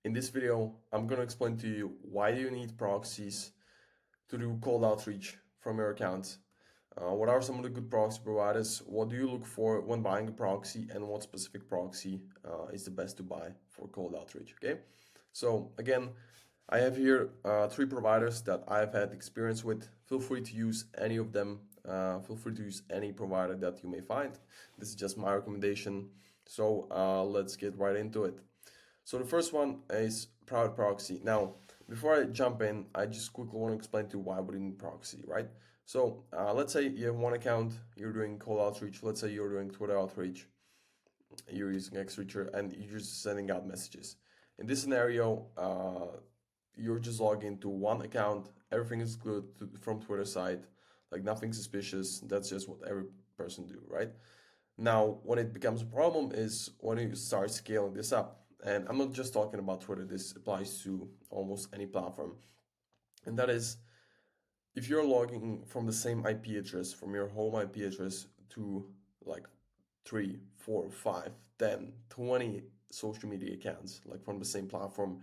In this video, I'm going to explain to you why do you need proxies to do cold outreach from your accounts. What are some of the good proxy providers? What do you look for when buying a proxy, and what specific proxy is the best to buy for cold outreach? Okay, so again, I have here three providers that I've had experience with. Feel free to use any of them. Feel free to use any provider that you may find. This is just my recommendation. So let's get right into it. So the first one is private proxy. Now, before I jump in, I just quickly want to explain to you why we need proxy, right? So let's say you have one account, you're doing cold outreach. Let's say you're doing Twitter outreach, you're using XReacher, and you're just sending out messages. In this scenario, you're just logging into one account. Everything is good from Twitter side, like nothing suspicious. That's just what every person do, right? Now, when it becomes a problem is when you start scaling this up. And I'm not just talking about Twitter, this applies to almost any platform. And that is if you're logging from the same IP address, from your home IP address to like 3, 4, 5, 10, 20 social media accounts, like from the same platform,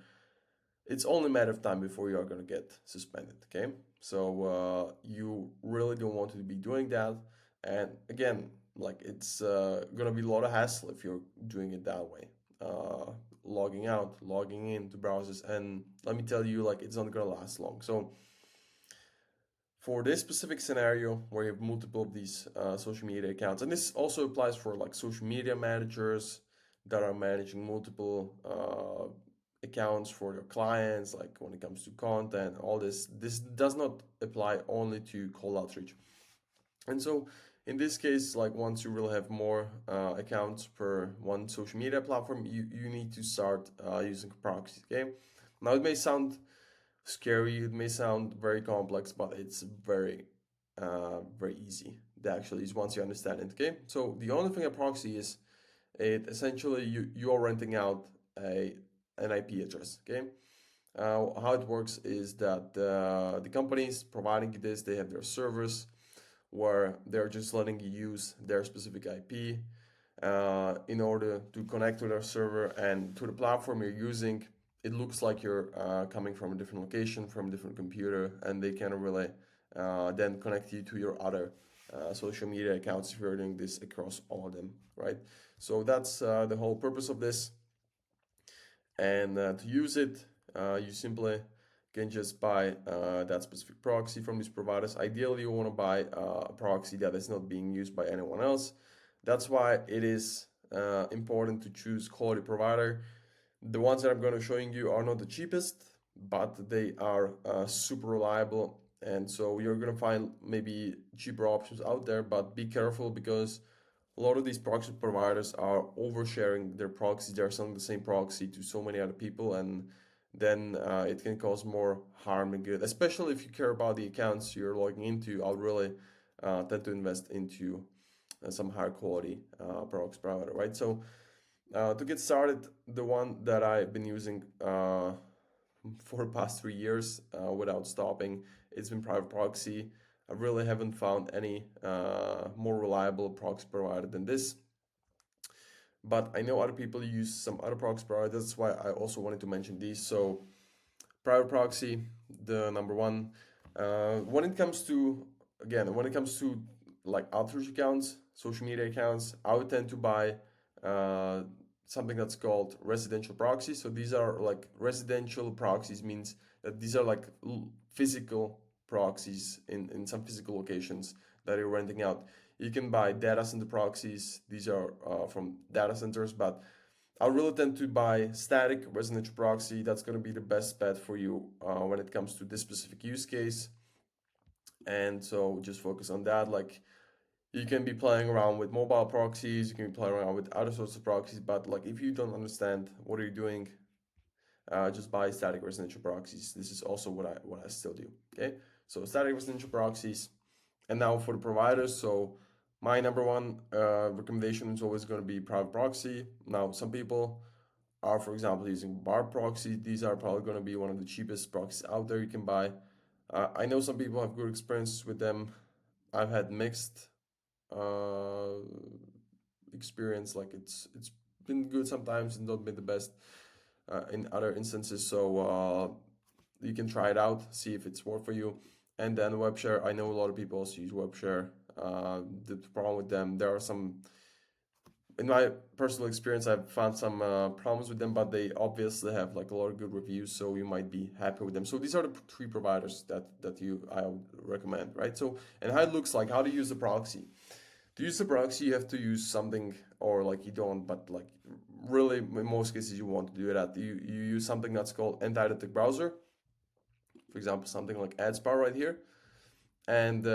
it's only a matter of time before you are going to get suspended. Okay, so you really don't want to be doing that. And again, like it's going to be a lot of hassle if you're doing it that way, logging out, logging into browsers, and let me tell you, like it's not going to last long. So for this specific scenario where you have multiple of these social media accounts, and this also applies for like social media managers that are managing multiple accounts for your clients, like when it comes to content, all this does not apply only to cold outreach. And so in this case, like once you really have more accounts per one social media platform, you need to start using proxies. Okay, now it may sound scary, it may sound very complex, but it's very easy. The actually is once you understand it. Okay, so the only thing a proxy is, it essentially you are renting out an IP address. Okay, how it works is that the companies providing you this, they have their servers where they're just letting you use their specific IP in order to connect to their server and to the platform you're using. It looks like you're coming from a different location, from a different computer, and they can really then connect you to your other social media accounts if you're doing this across all of them, right? So that's the whole purpose of this. And to use it, you simply can just buy that specific proxy from these providers. Ideally, you want to buy a proxy that is not being used by anyone else. That's why it is important to choose quality provider. The ones that I'm going to showing you are not the cheapest, but they are super reliable. And so you're going to find maybe cheaper options out there, but be careful because a lot of these proxy providers are oversharing their proxies. They're selling the same proxy to so many other people, and then it can cause more harm than good. Especially if you care about the accounts you're logging into, I'll really tend to invest into some higher quality proxy provider, right? So to get started, the one that I've been using for the past 3 years without stopping, it's been private proxy. I really haven't found any more reliable proxy provider than this. But I know other people use some other proxy providers. That's why I also wanted to mention these. So private proxy, the number one. When it comes to, again, when it comes to like outreach accounts, social media accounts, I would tend to buy uh, something that's called residential proxies. So these are like residential proxies means that these are like physical proxies in some physical locations that you're renting out. You can buy data center proxies. These are from data centers, but I really tend to buy static residential proxy. That's going to be the best bet for you when it comes to this specific use case. And so just focus on that. Like you can be playing around with mobile proxies, you can be playing around with other sorts of proxies, but like if you don't understand what you're doing, just buy static residential proxies. This is also what I still do. Okay, so static residential proxies, and now for the providers. So my number one recommendation is always going to be private proxy. Now some people are, for example, using bar proxy. These are probably going to be one of the cheapest proxies out there you can buy. I know some people have good experiences with them. I've had mixed uh, experience. Like it's been good sometimes and not been the best. in other instances. So you can try it out, see if it's worth for you. And then web share, I know a lot of people also use web share. The problem with them, there are some, in my personal experience, I've found some problems with them, but they obviously have like a lot of good reviews, so you might be happy with them. So these are the three providers that I would recommend, right? So, and how it looks like, how to use the proxy. To use the proxy, you have to use something, or like you don't, but like really in most cases you want to do that. You use something that's called anti-detect browser, for example, something like AdSpar right here, and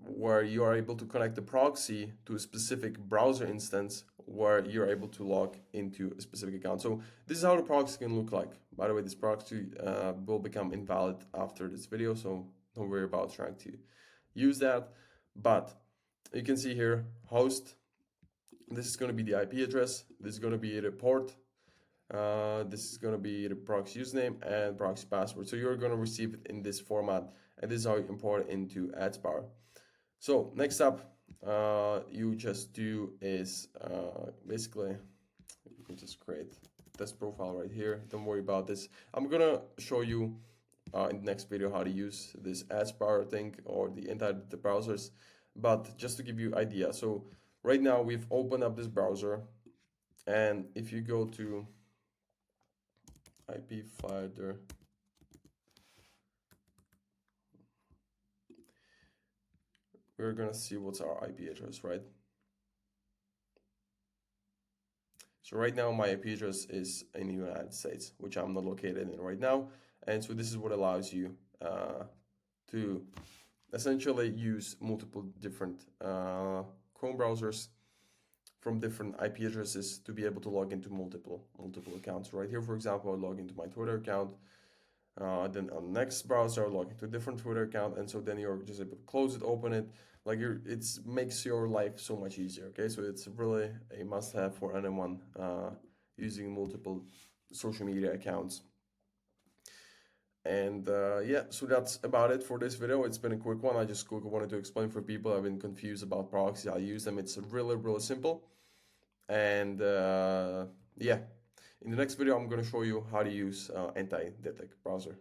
where you are able to connect the proxy to a specific browser instance where you're able to log into a specific account. So this is how the proxy can look like. By the way, this proxy will become invalid after this video, so don't worry about trying to use that. But you can see here, host, this is going to be the IP address, this is going to be the port, this is going to be the proxy username and proxy password. So you're going to receive it in this format, and this is how you import it into AdSpar. So next up, you just do is basically you can just create this profile right here. Don't worry about this. I'm gonna show you in the next video how to use this AdSpar thing or the entire the browsers. But just to give you idea, so right now we've opened up this browser, and if you go to IP Finder, we're gonna see what's our IP address, right? So right now my IP address is in the United States, which I'm not located in right now. And so this is what allows you to essentially use multiple different Chrome browsers from different IP addresses to be able to log into multiple accounts. Right here, for example, I log into my Twitter account. Then on the next browser, log into a different Twitter account, and so then you're just able to close it, open it. Like it makes your life so much easier. Okay, so it's really a must-have for anyone using multiple social media accounts. And yeah, so that's about it for this video. It's been a quick one. I just quickly wanted to explain for people I've been confused about proxy. I use them. It's really simple. And yeah, in the next video, I'm going to show you how to use anti-detect browser.